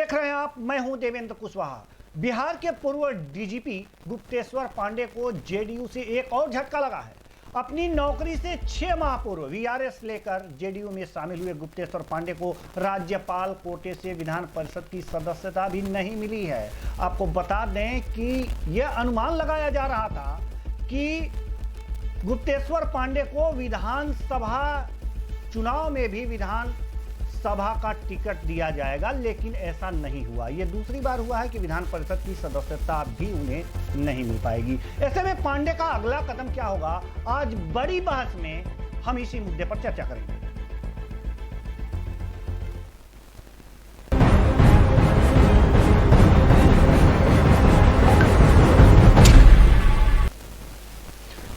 देख रहे हैं आप, मैं हूं देवेंद्र कुशवाहा। बिहार के पूर्व डीजीपी गुप्तेश्वर पांडे को जेडीयू से एक और झटका लगा है। अपनी नौकरी से 6 माह पूर्व वीआरएस लेकर जेडीयू में शामिल हुए गुप्तेश्वर पांडे को राज्यपाल कोटे से विधान परिषद की सदस्यता भी नहीं मिली है। आपको बता दें कि यह अनुमान लगाया जा रहा था कि गुप्तेश्वर पांडे को विधानसभा चुनाव में भी विधानसभा का टिकट दिया जाएगा, लेकिन ऐसा नहीं हुआ। यह दूसरी बार हुआ है कि विधान परिषद की सदस्यता भी उन्हें नहीं मिल पाएगी। ऐसे में पांडे का अगला कदम क्या होगा, आज बड़ी बहस में हम इसी मुद्दे पर चर्चा करेंगे।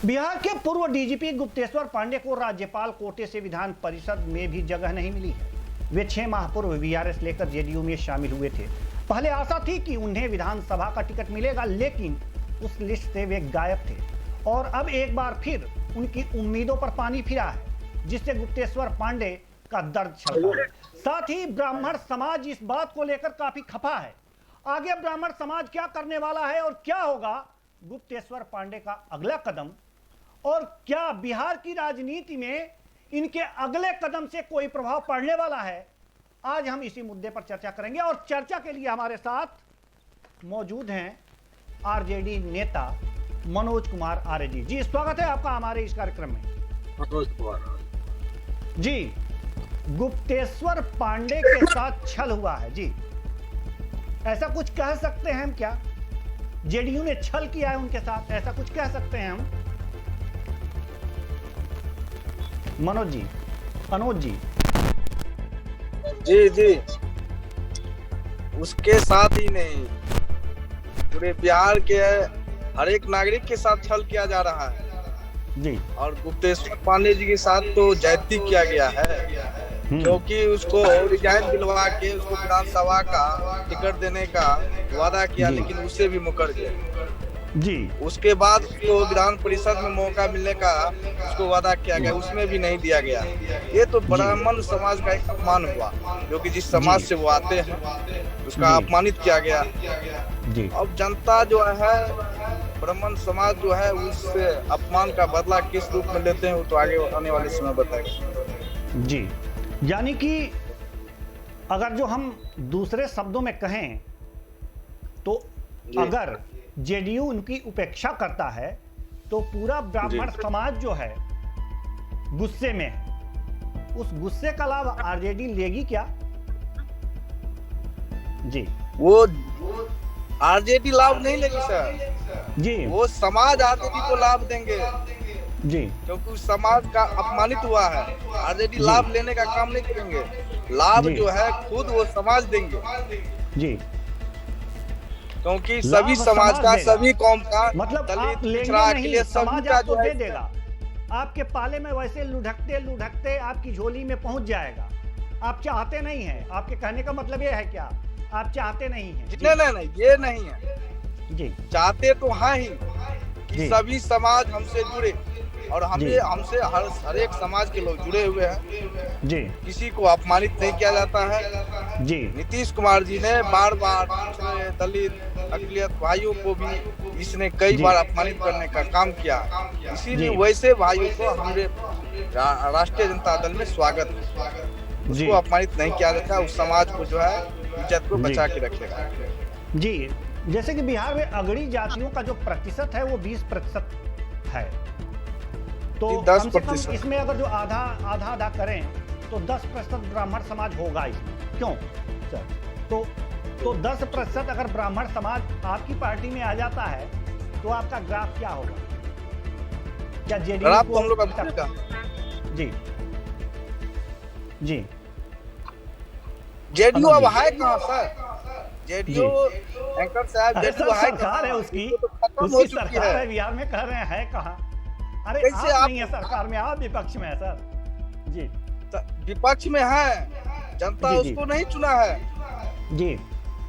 बिहार के पूर्व डीजीपी गुप्तेश्वर पांडे को राज्यपाल कोटे से विधान परिषद में भी जगह नहीं मिली है। वे 6 माह पूर्व वीआरएस लेकर जेडीयू में शामिल हुए थे। पहले आशा थी कि उन्हें विधानसभा का टिकट मिलेगा, लेकिन उस लिस्ट से वे गायब थे और अब एक बार फिर उनकी उम्मीदों पर पानी फिरा है, जिससे गुप्तेश्वर पांडे का दर्द छलका है। साथ ही ब्राह्मण समाज इस बात को लेकर काफी खफा है। आगे ब्राह्मण समाज क्या करने वाला है और क्या होगा गुप्तेश्वर पांडे का अगला कदम, और क्या बिहार की राजनीति में इनके अगले कदम से कोई प्रभाव पड़ने वाला है, आज हम इसी मुद्दे पर चर्चा करेंगे। और चर्चा के लिए हमारे साथ मौजूद हैं आरजेडी नेता मनोज कुमार आर्य जी। जी, स्वागत है आपका हमारे इस कार्यक्रम में। मनोज कुमार जी, गुप्तेश्वर पांडे के साथ छल हुआ है जी, ऐसा कुछ कह सकते हैं हम? क्या जेडीयू ने छल किया है उनके साथ, ऐसा कुछ कह सकते हैं हम? मनोज जी, अनुज जी। जी जी, उसके साथ ही नहीं, पूरे बिहार के हर एक नागरिक के साथ छल किया जा रहा है जी। और गुप्तेश्वर पांडे जी के साथ तो ज्यादती किया गया है, क्योंकि उसको रिजाइन दिलवा के उसको विधानसभा का टिकट देने का वादा किया, लेकिन उससे भी मुकर गए जी। उसके बाद उसको विधान परिषद में मौका मिलने का उसको वादा किया गया, उसमें भी नहीं दिया गया। ये तो ब्राह्मण समाज का एक अपमान हुआ, जो कि जिस समाज से वो आते हैं उसका अपमानित किया गया जी। अब जनता जो है, ब्राह्मण समाज जो है, उस अपमान का बदला किस रूप में लेते हैं वो तो आगे आने वाले समय बताएंगे जी। यानी कि अगर जो हम दूसरे शब्दों में कहें तो अगर जेडीयू उनकी उपेक्षा करता है तो पूरा ब्राह्मण समाज जो है गुस्से में है। उस गुस्से का लाभ आरजेडी लेगी क्या? जी, वो आरजेडी लाभ नहीं लेगी सर जी। वो समाज आरजेडी को लाभ देंगे जी, क्योंकि उस समाज का अपमानित हुआ है। आरजेडी लाभ लेने का काम नहीं करेंगे, लाभ जो है खुद वो समाज देंगे जी। क्योंकि सभी समाज का, सभी कौम का, मतलब दलित, आप लेंगे पिछड़ा, नहीं, समाज आपको जो है दे देगा। आपके पाले में वैसे लुढ़कते लुढ़कते आपकी झोली में पहुंच जाएगा। आप चाहते नहीं हैं, आपके कहने का मतलब ये है क्या? आप चाहते नहीं हैं? नहीं, ये नहीं है जी। चाहते तो हैं ही कि सभी समाज हमसे जुड़े, और हमसे हर एक समाज के लोग जुड़े हुए हैं जी। किसी को अपमानित नहीं किया जाता है जी। नीतीश कुमार जी ने बार बार दलित, अकलियत भाइयों को भी इसने कई बार अपमानित करने का काम किया, इसीलिए वैसे भाइयों को हमारे राष्ट्रीय जनता दल में स्वागत है। उसको अपमानित नहीं किया जाता, उस समाज को जो है इज्जत को बचा के रखेगा जी। जैसे कि बिहार में अगड़ी जातियों का जो प्रतिशत है वो 20% है, तो 10% इसमें अगर जो आधा करें तो 10% ब्राह्मण समाज होगा इसमें। क्यों सर? तो 10% अगर ब्राह्मण समाज आपकी पार्टी में आ जाता है तो आपका ग्राफ क्या होगा? क्या जेडीयू को हम लोग का? जी जी। जेडीयू अब है कहाँ सर? जेडीयू एंकर साहब, जेडीयू है, सरकार है उसकी सरकार है बिहार में, कह रहे हैं कहाँ? अरे आप नहीं है सरकार में, आप विपक्ष में है सर जी। विपक्ष में है, जनता उसको नहीं चुना है जी।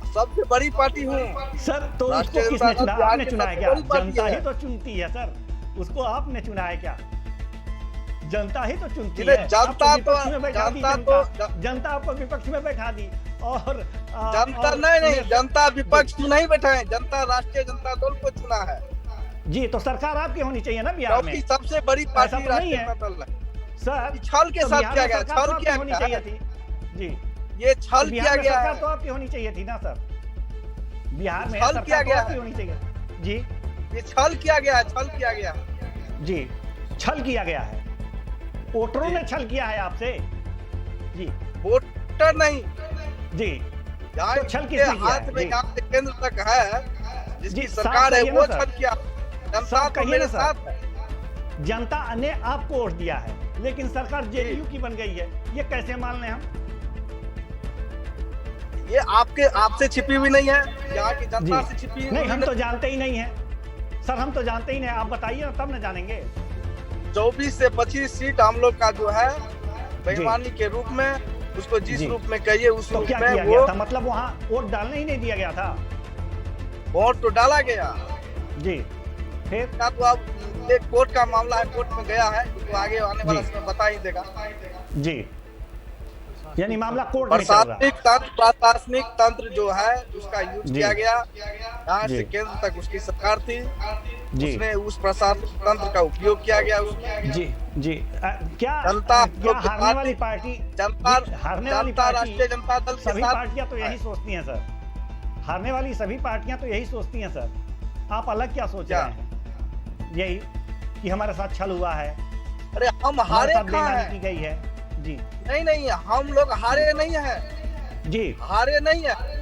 सबसे बड़ी पार्टी हूँ सर, तो उसको किसने चुना? आपने चुना है क्या? जनता ही तो चुनती है सर, उसको आपने चुना है क्या? जनता ही तो चुनती है। जनता आपको विपक्ष में बैठा दी, और जनता नहीं, जनता विपक्ष को नहीं बैठा है, जनता राष्ट्रीय जनता दल को चुना है जी। तो सरकार आपकी होनी चाहिए ना बिहार में, क्योंकि सबसे बड़ी ऐसा पार्टी तो नहीं राष्ट्रीय है जनता दल है। सर। छल के तो साथ बिहार किया में गया, सरकार तो छल आपकी किया होनी गया चाहिए है। थी जी। ये तो छल किया बिहार में गया सरकार है, तो आपकी होनी चाहिए थी ना सर, बिहार में छल सरकार किया तो गया आपकी है। होनी चाहिए जी। ये छल किया गया है, छल किया गया है जी, छल किया गया है, वोटरों ने छल किया है आपसे जी। वोटर नहीं जी, यहाँ तो छल के किसने किया हाथ है? में जी। यहाँ से केंद्र तक है, जिसकी जी, सरकार साफ है कहिए ना वो सर। छल किया। जनता साफ तो कहिए मेरे ना सर। साथ है। जनता ने आपको वोट दिया है, लेकिन सरकार जेडीयू की बन गई है, ये कैसे मान लें हम? ये आपसे छिपी हुई नहीं है, यहाँ की जनता से छिपी हुई नहीं, हम तो जानते ही नहीं है सर, हम तो जानते ही नहीं। आप बताइए ना, तब न जानेंगे। 24 से 25 सीट हम लोग का जो है बेईमानी के रूप में, उसको जिस जी। रूप में कहिए उस तो रूप क्या में किया वो गया था? मतलब वहाँ वोट डालने ही नहीं दिया गया था वोट तो डाला गया। जी। फिर क्या तो अब एक कोर्ट का मामला है, कोर्ट में गया है, तो आगे आने वाला जी। समय बता ही देगा। जी, यानी मामला कोर्ट में चल रहा है। प्रशासनिक तंत्र जो है उसका यूज जी। किया गया, यहाँ जी। से केंद्र तक उसकी सरकार थी, जी उसने उस प्रशासनिक तंत्र का उपयोग किया गया उसमें। जी जी। क्या जनता क्या हारने वाली पार्टी, जनता जी, हारने वाली जनता पार्टी, राष्ट्रीय जनता दल के सभी साथ पार्टियां तो यही सोचती हैं सर, हारने वाली सभी पार्टियां तो यही सोचती हैं सर। आप अलग क्या सोच क्या? रहे हैं? यही कि हमारे साथ छल हुआ है, अरे हम हमारे हारे साथ कहाँ बेईमानी हैं? की गई है जी। नहीं, हम लोग हारे नहीं है, जी हारे नहीं है,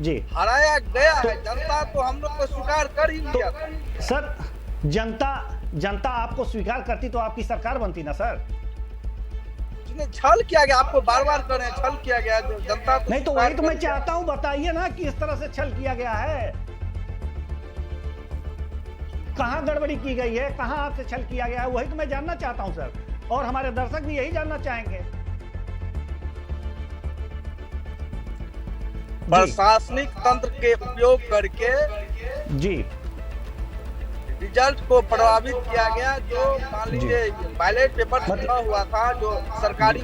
जी। हराया गया है। जनता तो हम लोग को स्वीकार कर ही लिया था। सर, जनता आपको स्वीकार करती तो आपकी सरकार बनती ना सर। जिन्हें छल किया गया, आपको बार बार करें छल किया गया, जो जनता तो नहीं तो स्वीकार वही तो मैं कर लिया। चाहता हूँ, बताइए ना कि इस तरह से छल किया गया है, कहाँ गड़बड़ी की गई है, कहाँ आपसे छल किया गया है, वही तो मैं जानना चाहता हूँ सर, और हमारे दर्शक भी यही जानना चाहेंगे। प्रशासनिक तंत्र के उपयोग करके जी रिजल्ट को प्रभावित किया गया। जो मान जी। लीजिए बैलेट पेपर मतलब- छपा हुआ था, जो सरकारी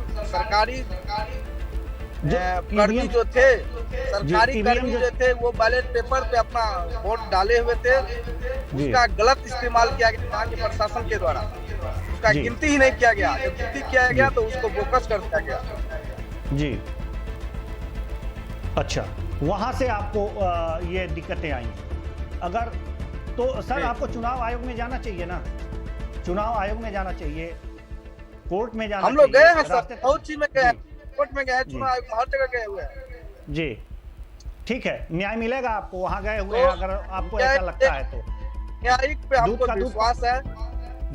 कर्मी EVM जो थे, सरकारी EVM कर्मी जो थे, वो बैलेट पेपर पे अपना वोट डाले हुए थे, उसका गलत इस्तेमाल किया गया वहाँ के प्रशासन के द्वारा। उसका जी। गिनती ही नहीं किया गया, जब गिनती किया गया तो उसको बोकस कर दिया गया। जी। अच्छा, वहां से आपको ये दिक्कतें आई। अगर तो सर आपको चुनाव आयोग में जाना चाहिए ना, चुनाव आयोग में जाना चाहिए, कोर्ट में जाना हम लोग चाहिए, गए हैं सर, रास्ते- बहुत चीज में गए हैं, जी। कोर्ट में गए हैं, चुनाव आयोग में हर जगह गए हुए हैं। जी, ठीक है, न्याय मिलेगा आपको वहां गए हुए हैं, तो अगर आपको न्याय ऐसा लगता है तो। न्यायिक पे दूध हमको का दूध- विश्वास है।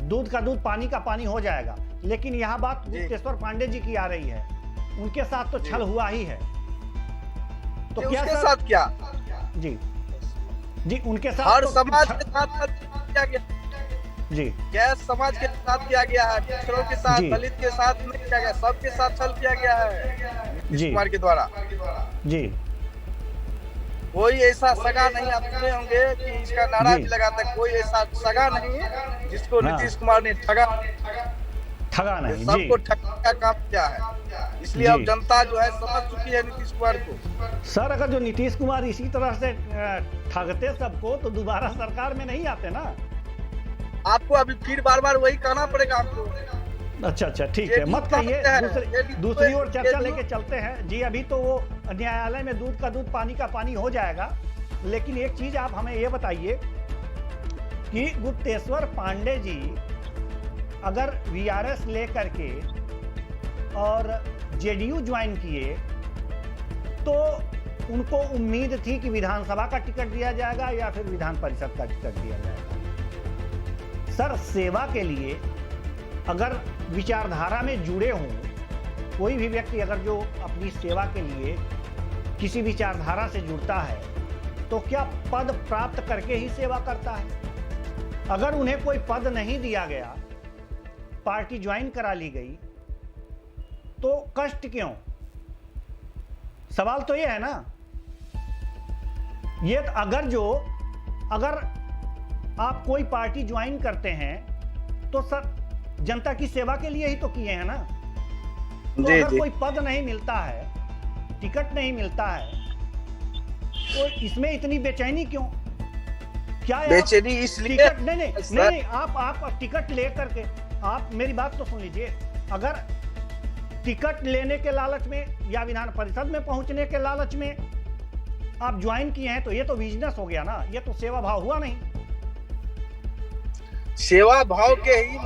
दूध का दूध, पानी का पानी हो जाएगा। लेकिन यहाँ बात जी। गुप्तेश्वर पांडे जी की आ रही है, उनके साथ तो जी। छल हुआ ही है, तो क्या उसके सर? साथ क्या, जी जी, उनके साथ हर तो समाज छल- के साथ किया गया, जी गैस समाज के साथ किया गया है, पिछड़ों के साथ, जी। दलित के साथ नहीं किया गया, सबके साथ छल किया गया है नीतीश जी। कुमार के द्वारा। जी कोई ऐसा सगा नहीं, आप सुने होंगे कि इसका नारा जी। भी लगाता है, कोई ऐसा सगा नहीं जिसको हाँ। नीतीश कुमार ने ठगा ठगा नहीं जी। सबको ठगने का काम किया है। इसलिए जी। अब जनता जो है समझ चुकी है नीतीश कुमार को। सर, अगर जो नीतीश कुमार इसी तरह से ठगते सबको, तो दोबारा सरकार में नहीं आते ना। आपको अभी फिर बार बार वही कहना पड़ेगा आपको। अच्छा, ठीक है, जेडीयू मत कहिए, कहते हैं, दूसरी ओर चर्चा जेडीयू- लेके चलते हैं जी। अभी तो वो न्यायालय में दूध का दूध, पानी का पानी हो जाएगा, लेकिन एक चीज आप हमें ये बताइए कि गुप्तेश्वर पांडे जी अगर वीआरएस लेकर के और जेडीयू ज्वाइन किए, तो उनको उम्मीद थी कि विधानसभा का टिकट दिया जाएगा या फिर विधान परिषद का टिकट दिया जाएगा। सर, सेवा के लिए अगर विचारधारा में जुड़े हों, कोई भी व्यक्ति अगर जो अपनी सेवा के लिए किसी विचारधारा से जुड़ता है, तो क्या पद प्राप्त करके ही सेवा करता है? अगर उन्हें कोई पद नहीं दिया गया, पार्टी ज्वाइन करा ली गई, तो कष्ट क्यों? सवाल तो ये है ना। ये अगर आप कोई पार्टी ज्वाइन करते हैं, तो सर जनता की सेवा के लिए ही तो किए हैं ना। तो जी, अगर जी। कोई पद नहीं मिलता है, टिकट नहीं मिलता है तो इसमें इतनी बेचैनी क्यों? क्या है बेचैनी इसलिए टिकट नहीं, आप टिकट ले करके, आप मेरी बात तो सुन लीजिए। अगर टिकट लेने के लालच में या विधान परिषद में पहुंचने के लालच में आप ज्वाइन किए हैं तो ये तो बिजनेस हो गया ना, ये तो सेवा भाव हुआ नहीं। सेवा भाव के ही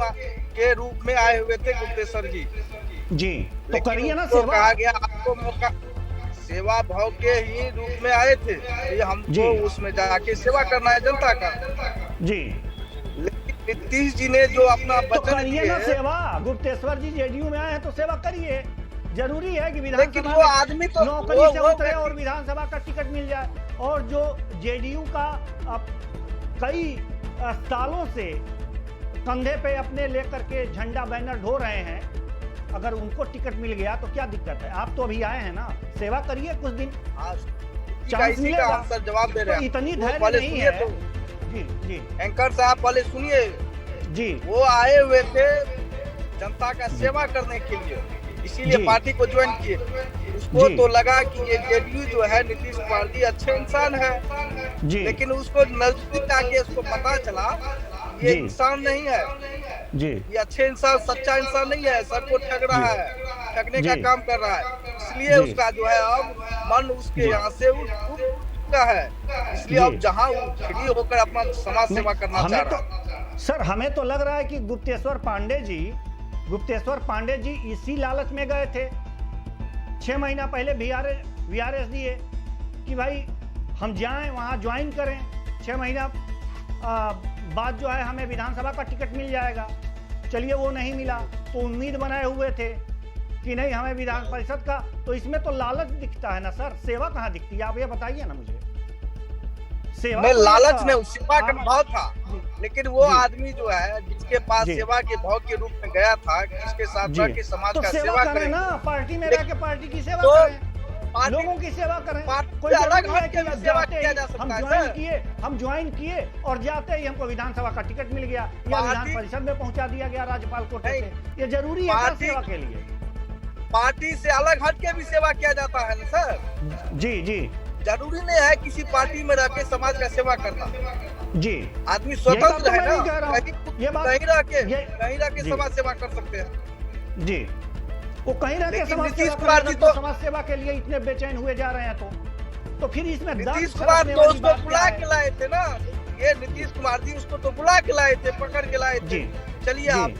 के रूप में आए हुए थे गुप्तेश्वर जी। जी, तो करिए ना उनको सेवा। कहा गया आपको मौका, सेवा भाव के ही रूप में आए थे, ये हमको उसमें जाके सेवा करना है जनता का। जी, लेकिन नीतीश जी ने जो अपना तो वचन करिए दिए, ना सेवा। गुप्तेश्वर जी जेडीयू में आए हैं तो सेवा करिए। जरूरी है कि लेकिन विधानसभा वो आदमी तो नौकरी से उतरे और विधानसभा का टिकट मिल जाए। और जो जेडीयू का अब कई सालों से कंधे पे अपने लेकर के झंडा बैनर ढो रहे हैं, अगर उनको टिकट मिल गया तो क्या दिक्कत है? आप तो अभी आए हैं ना, सेवा करिए कुछ दिन, चांस मिलेगा। हम सर जवाब दे रहे हैं, इतनी वो धैर्य पहले नहीं सुनिए है। तो। जी जी एंकर साहब पहले सुनिए, जी, वो आए हुए थे जनता का सेवा करने के लिए, इसीलिए जी। पार्टी को ज्वाइन किए। उसको जी। तो लगा कि ये जेडीयू जो है नीतीश कुमार जी अच्छे इंसान है, जी लेकिन उसको नजदीक आके उसको पता चला ये जी। इंसान नहीं है, जी ये अच्छे इंसान, सच्चा इंसान नहीं है, सबको ठग रहा है, ठगने का जी। काम कर रहा है। इसलिए जी। उसका जो है अब मन उसके जी। यहाँ से उठ चुका है, इसलिए जी। अब जहाँ वो फ्री होकर अपना समाज सेवा करना चाह रहा है। सर हमें तो लग रहा है कि गुप्तेश्वर पांडे जी इसी लालच में गए थे। 6 महीना पहले वीआरएस दिए कि भाई हम जाएं वहां ज्वाइन करें, 6 महीना बाद जो है हमें विधानसभा का टिकट मिल जाएगा। चलिए वो नहीं मिला तो उम्मीद बनाए हुए थे कि नहीं हमें विधान परिषद का, तो इसमें तो लालच दिखता है ना सर, सेवा कहाँ दिखती है? आप ये बताइए ना मुझे। सेवा मैं तो लालच ये नहीं, सेवा का भाव था, लेकिन वो जी। आदमी जो है जिसके पास जी। सेवा के भाव के रूप में गया था, जिसके साथ जी। रह के समाज तो का सेवा सेवा करें करें, ना, पार्टी में रह के पार्टी की सेवा तो करें, पार्टी- लोगों की सेवा करें। पार्टी कोई से अलग जरूरी है हट कि के भी सेवा जाते किया ही जा सकता है, हम ज्वाइन किए और जाते ही हमको विधानसभा का टिकट मिल गया या विधान परिषद में पहुंचा दिया गया राज्यपाल कोटे से। ये जरूरी है क्या पार्टी- सेवा के लिए? पार्टी से अलग हट के भी सेवा किया जाता है ना सर। जी जी जरूरी नहीं है किसी पार्टी में रह के समाज का सेवा करना। जी, आदमी स्वतंत्र है मैं ना, नहीं कह रहा हूं। ये बात- कहीं रह के जी। समाज सेवा कर सकते हैं। जी, वो कहीं रह के लेकिन समाज नीतीश सेवा कुमार करें, जी तो तो- समाज सेवा के लिए इतने बेचैन हुए जा रहे हैं तो फिर इसमें नीतीश कुमार तो उसको बुला के लाए थे ना, ये नीतीश कुमार जी उसको तो बुला के लाए थे, पकड़ के लाए थे, जी चलिए आप,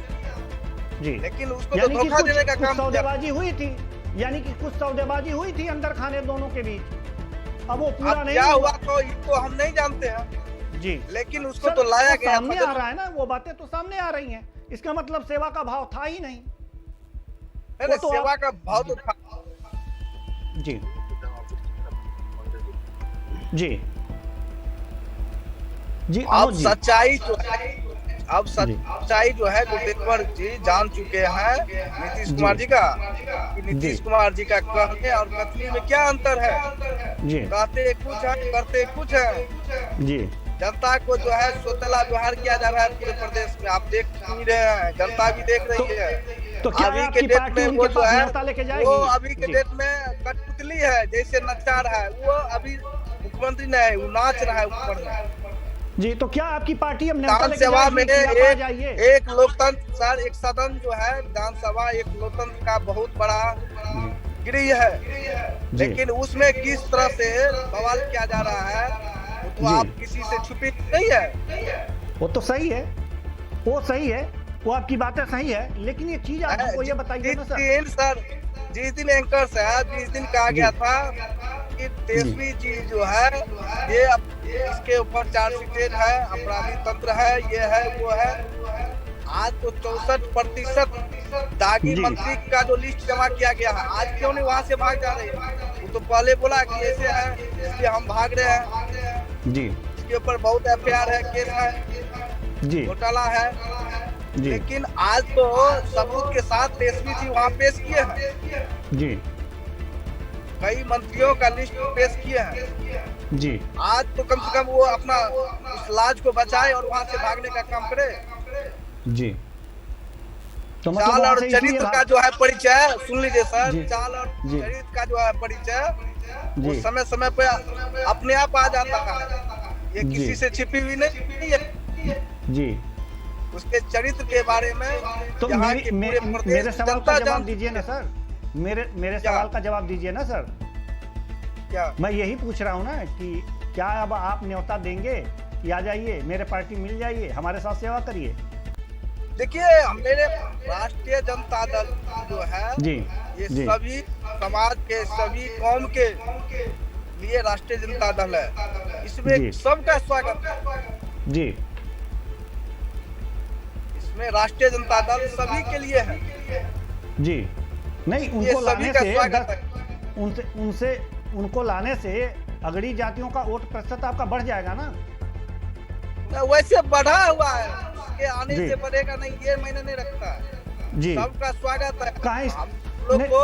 जी, लेकिन उसको तो यानी कि धोखा देने का कुछ काम किया। सौदेबाजी हुई थी, यानी कि कुछ सौदेबाजी हुई थी अंदर खाने दोनों के बीच। अब वो पूरा अब नहीं क्या हुआ तो इसको हम नहीं जानते हैं, जी, लेकिन उसको सर, तो लाया वो गया सामने था। आ रहा है ना, वो बातें तो सामने आ रही हैं। इसका मतलब सेवा का भाव था ही नहीं। अरे वो तो सेवा आप- का भाव तो था। जी जी जी, अब अनोज जी, सच्चाई जो है, अब सच्चाई जो है गुप्तेश्वर जी जान चुके हैं नीतीश कुमार जी का, कि नीतीश जी। कुमार जी का कहने और कथनी में क्या अंतर है। जी कहते कुछ है, करते कुछ है। जी जनता को जो है सोतला व्यवहार किया जा रहा है पूरे प्रदेश में, आप देख ही रहे हैं, जनता भी देख रही है। तो क्या अभी आपकी के डेट पार्टी में उनके वो जो पास है, न्योता लेके जाएगी? वो अभी के जी। डेट में कठपुतली है, जैसे नचा रहा है वो, अभी मुख्यमंत्री नहीं है, वो नाच रहा है ऊपर में। जी, तो क्या आपकी पार्टी अब न्योता विधान लेके सभा में जाएगी कि आप आ जाइए? एक लोकतंत्र सर, एक सदन जो है विधानसभा, एक लोकतंत्र का बहुत बड़ा गृह है, लेकिन उसमें किस तरह से बवाल किया जा रहा है वो तो जी। आप किसी से छुपी नहीं है। वो तो सही है, वो सही है, वो आपकी बातें सही है, लेकिन ये चीज आप हमको ये बताइए ना सर। जिस दिन एंकर साहब, जिस दिन कहा गया था कि तेजस्वी जी जो है ये इसके ऊपर चार्जशीटेड है, अपराधी तंत्र है, ये है वो है, आज तो 64% दागी जी। मंत्री का जो लिस्ट जमा किया गया है, आज क्यों नहीं वहाँ से भाग जा रहे हैं? वो तो पहले बोला कि ऐसे है इसलिए हम भाग रहे हैं, जी इसके ऊपर बहुत एफआईआर है, केस है, जी घोटाला है, जी लेकिन आज तो सबूत के साथ तेजस्वी जी वहाँ पेश किए हैं, जी कई मंत्रियों का लिस्ट पेश किए हैं। जी आज तो कम से कम वो अपना उस लाज को बचाए और वहाँ से भागने का काम करे। जी तो मतलब चाल वहां और से इसलिए चरित्र का जो है परिचय, सुन लीजिए सर, जी चाल और जी चरित्र का जो है परिचय वो जी समय समय पे अपने आप आ जाता है, ये जी किसी से छिपी हुई नहीं है। जी। उसके चरित्र के बारे में तो यहाँ के पूरे प्रदेश मेरे की सवाल का जनता जवाब जानती दीजिए ना है। सर। मेरे क्या सवाल का जवाब दीजिए ना सर। क्या मैं यही पूछ रहा हूँ ना कि क्या अब आप न्योता देंगे कि आ जाइए मेरे पार्टी मिल जाइए, हमारे साथ सेवा करिए। देखिए, मेरे राष्ट्रीय जनता दल जो है जी ये जी सभी समाज के, सभी कौम के लिए राष्ट्रीय जनता दल है। इसमें जी सबका स्वागत है। जी इसमें राष्ट्रीय जनता दल सभी के लिए है। जी। नहीं, ये उनको सभी लाने का से स्वागत 10 है। उनसे उनसे उनको लाने से अगड़ी जातियों का वोट प्रतिशत आपका बढ़ जाएगा ना। वैसे बढ़ा हुआ है, उसके आने जी से बढ़ेगा नहीं, ये मैंने नहीं रखता है। जी। सबका स्वागत है। कहाँ हम लोग नहीं, को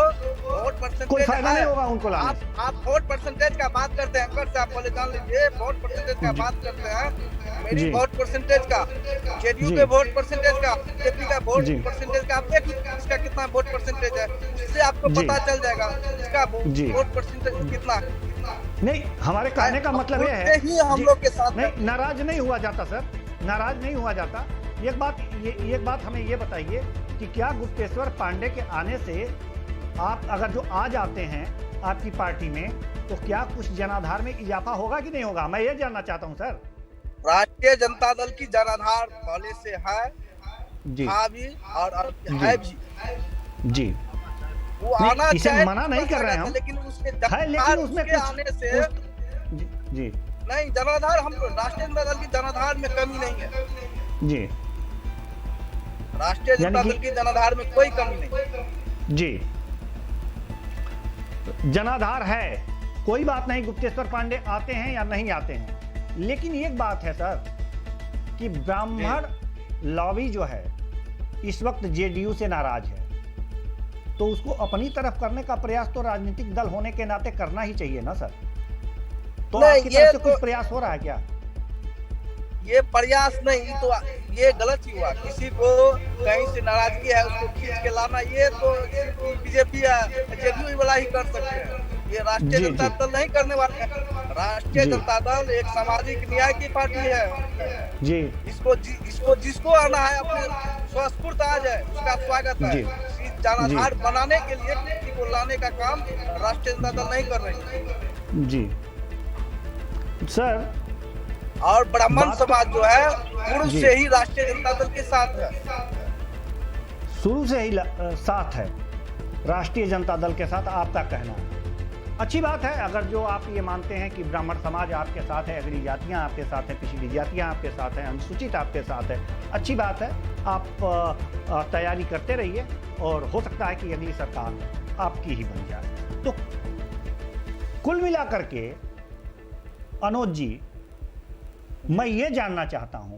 वोट परसेंटेज कोई फायदा है। नहीं होगा उनको लाने से। आप वोट परसेंटेज का बात करते हैं, अंकर से आप पहले जान लीजिए, वोट परसेंटेज का जी बात करते हैं। मेरी जी वोट परसेंटेज का, जेडीयू जी के वोट परसेंटेज का, बीजेपी का वोट जी परसेंटेज का, आप देख लीजिए इसका कितना वोट परसेंटेज है, इससे आपको जी पता चल जाएगा इसका जी। वोट परसेंटेज कितना है। नहीं, हमारे कहने का मतलब यह उससे है ही हम जी, लोग के साथ नहीं नाराज नहीं हुआ जाता सर, नाराज नहीं हुआ जाता। एक बात हमें ये बताइए कि क्या गुप्तेश्वर पांडे के आने से आप अगर जो आ जाते हैं आपकी पार्टी में, तो क्या कुछ जनाधार में इजाफा होगा कि नहीं होगा? मैं ये जानना चाहता हूं सर। राष्ट्रीय जनता दल की जनाधार पहले से है, जी था भी और अब जी है भी। जी। वो नहीं, आना इसे चाहे मना नहीं कर रहे हैं हम, लेकिन उसके है, लेकिन जनाधार उसमें उसके कुछ आने से जी जी नहीं, जनाधार हम राष्ट्रीय जनता दल की जनाधार में कमी नहीं है। जी राष्ट्रीय जनता यानी दल कि की जनाधार में कोई कमी नहीं। जी जनाधार है, कोई बात नहीं, गुप्तेश्वर पांडे आते हैं या नहीं आते हैं। लेकिन एक बात है सर कि ब्राह्मण लॉबी जो है इस वक्त जेडीयू से नाराज है, तो उसको अपनी तरफ करने का प्रयास तो राजनीतिक दल होने के नाते करना ही चाहिए ना सर। तो नहीं, आपकी तरफ से कुछ प्रयास हो रहा है क्या? ये प्रयास नहीं, तो ये गलत ही हुआ। किसी को कहीं से नाराजगी है उसको खींच के लाना, ये तो बीजेपी या जेडीयू वाला ही कर सकते हैं। ये राष्ट्रीय जी जनता जी दल नहीं करने वाले हैं। राष्ट्रीय जी जनता दल एक सामाजिक न्याय की पार्टी है। जी इसको जिसको आना है अपने स्वस्फूर्त आ जाए, उसका स्वागत है। जी इस जनाधार बनाने के लिए किसी को लाने का काम राष्ट्रीय जनता दल नहीं कर रही है। जी सर। और ब्राह्मण बात समाज जो है शुरू जी से ही राष्ट्रीय जनता दल के साथ है। शुरू से ही साथ है राष्ट्रीय जनता दल के साथ, आपका कहना है। अच्छी बात है अगर जो आप ये मानते हैं कि ब्राह्मण समाज आपके साथ है, अगली जातियां आपके साथ हैं, पिछड़ी जातियां आपके साथ हैं, अनुसूचित आपके साथ है, अच्छी बात है। आप तैयारी करते रहिए और हो सकता है कि अगली सरकार आपकी ही बन जाए। तो कुल मिलाकर के अनुज जी, मैं ये जानना चाहता हूं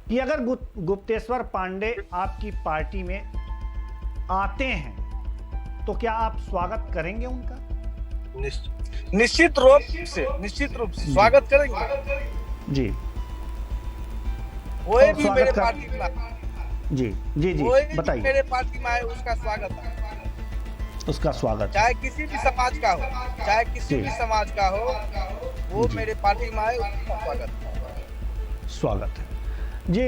कि अगर गुप्तेश्वर पांडे आपकी पार्टी में आते हैं तो क्या आप स्वागत करेंगे उनका? निश्चित रूप से स्वागत करेंगे। जी कोई और भी स्वागत मेरे कर पार्टी में, जी जी जी कोई भी बताइए। मेरे पार्टी में आए उसका स्वागत है। उसका स्वागत है। चाहे किसी भी समाज का हो, चाहे किसी जी भी समाज का हो, वो जी मेरे पार्टी में आए उसका स्वागत है जी।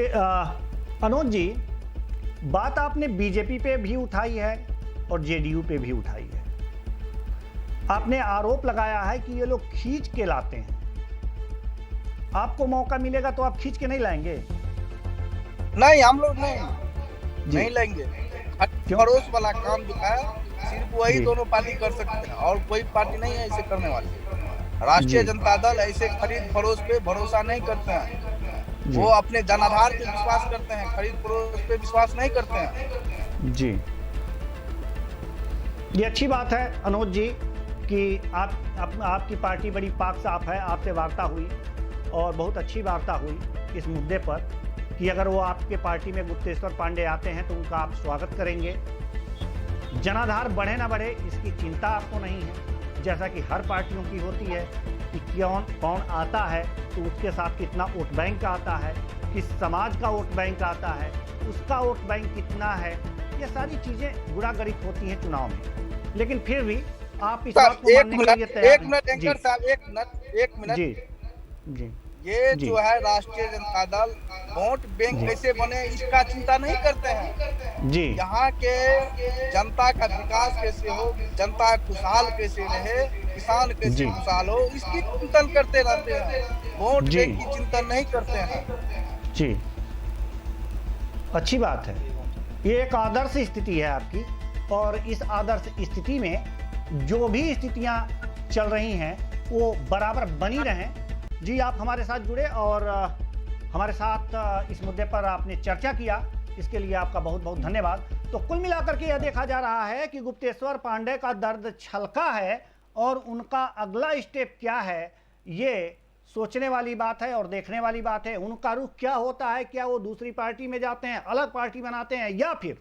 अनुज जी, बात आपने बीजेपी पे भी उठाई है और जेडीयू पे भी उठाई है। आपने आरोप लगाया है कि ये लोग खींच के लाते हैं। आपको मौका मिलेगा तो आप खींच के नहीं लाएंगे? नहीं, हम लोग नहीं लेंगे। पड़ोस वाला काम जो है सिर्फ वही दोनों पार्टी कर सकते हैं और कोई पार्टी नहीं है ऐसे करने वाली। राष्ट्रीय जनता दल ऐसे खरीद फरोश पे भरोसा नहीं करते हैं। वो अपने जनाधार पे विश्वास करते हैं, खरीद फरोश पे विश्वास नहीं करते हैं। जी, ये अच्छी बात है अनुज जी कि आपकी पार्टी बड़ी पाक साफ है। आपसे वार्ता हुई और बहुत अच्छी वार्ता हुई इस मुद्दे पर कि अगर वो आपके पार्टी में गुप्तेश्वर पांडे आते हैं तो उनका आप स्वागत करेंगे। जनाधार बढ़े ना बढ़े इसकी चिंता आपको नहीं है, जैसा कि हर पार्टियों की होती है। कि कौन आता है तो उसके साथ कितना वोट बैंक आता है, किस समाज का वोट बैंक आता है, उसका वोट बैंक कितना है, ये सारी चीजें गुणागणित होती हैं चुनाव में। लेकिन फिर भी आप इस बात को मानने के लिए तैयार एक मिनट एंकर साहब, एक मिनट जी जी ये जी। जो है राष्ट्रीय जनता दल वोट बैंक कैसे बने इसका चिंता नहीं करते हैं जी। यहाँ के जनता का विकास कैसे हो, जनता खुशहाल कैसे रहे, किसान कैसे खुशहाल हो, इसकी चिंतन करते रहते हैं, वोट बैंक की चिंतन नहीं करते हैं जी। अच्छी बात है, ये एक आदर्श स्थिति है आपकी, और इस आदर्श स्थिति में जो भी स्थितियां चल रही हैं वो बराबर बनी रहें। जी, आप हमारे साथ जुड़े और हमारे साथ इस मुद्दे पर आपने चर्चा किया, इसके लिए आपका बहुत बहुत धन्यवाद। तो कुल मिलाकर के यह देखा जा रहा है कि गुप्तेश्वर पांडे का दर्द छलका है और उनका अगला स्टेप क्या है ये सोचने वाली बात है और देखने वाली बात है। उनका रुख क्या होता है, क्या वो दूसरी पार्टी में जाते हैं, अलग पार्टी बनाते हैं, या फिर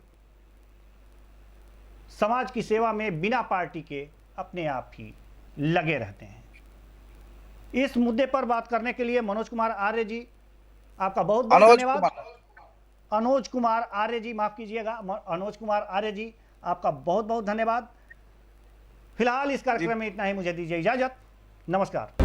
समाज की सेवा में बिना पार्टी के अपने आप ही लगे रहते हैं। इस मुद्दे पर बात करने के लिए मनोज कुमार आर्य जी आपका बहुत बहुत धन्यवाद। अनुज कुमार आर्य जी, माफ कीजिएगा, अनुज कुमार आर्य जी आपका बहुत बहुत धन्यवाद। फिलहाल इस कार्यक्रम में इतना ही, मुझे दीजिए इजाजत, नमस्कार।